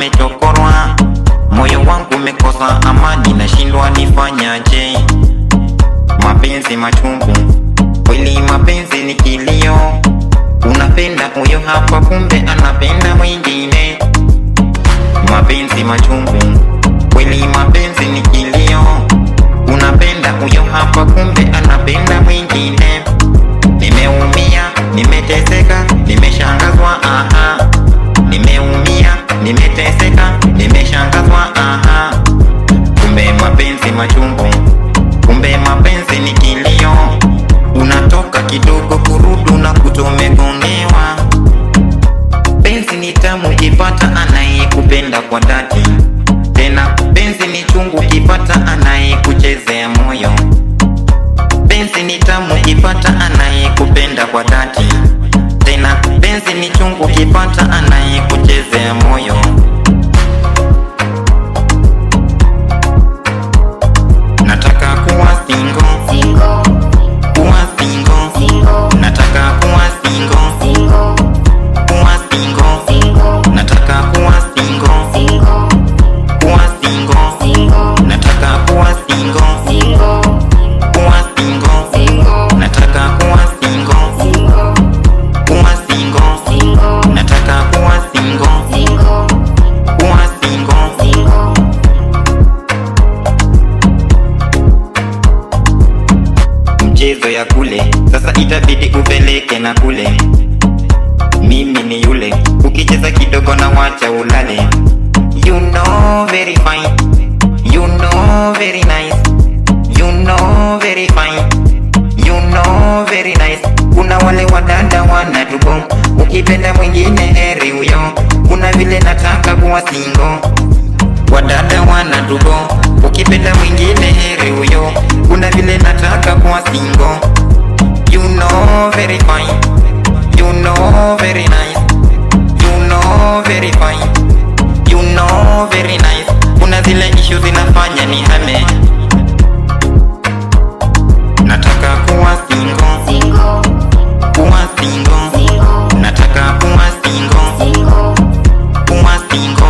umechokorwa, moyo wangu umekosa amani, nashindwa nifanyaje. Mapenzi machungu, kweli mapenzi ni kilio. Unapenda huyo hapa, kumbe anapenda mwingine. Mapenzi machungu, kweli mapenzi ni kilio. Unapenda huyo hapa, kumbe anapenda mwingine. Nimeumia, nimeteseka, nimeshangazwa, aha. Nimeumia, nimeteseka, nimeshangazwa, aha. Kumbe mapenzi machungu, kumbe mapenzi ni kilio. Unatoka kidogo kurudu na kutomegonewa. Penzi ni tamu ukipata anayekupenda kwa dhati, tena penzi ni chungu ukipata anayekuchezea moyo. Penzi ni tamu ukipata anayekupenda kwa dhati, tena penzi ni chungu ukipata anayekuchezea moyo. Nataka kuwa single, kuwa single. Nataka kuwa single, kuwa single. Nataka kuwa single, kuwa single. Nataka kuwa single, kuwa single. Nataka kuwa single, kuwa single. Nataka kuwa single, kuwa single. Mchezo ya kule sasa itabidi upeleke na kule. Mimi ni yule, ukicheza kidogo na wacha ulale. You know very fine, you know very nice, you know very fine, you know very nice. Kuna wale wadada wanatubo, ukipenda mwingine heri huyo. Kuna vile nataka kuwa single, wadada wanatubo, ukipenda mwingine heri huyo. Kuna vile nataka kuwa single. You know very fine, you know very nice, you know very fine, you know very nice. Kuna zile issues zinafanya ni hame. Nataka kuwa single, kuwa single. Nataka kuwa single, kuwa single.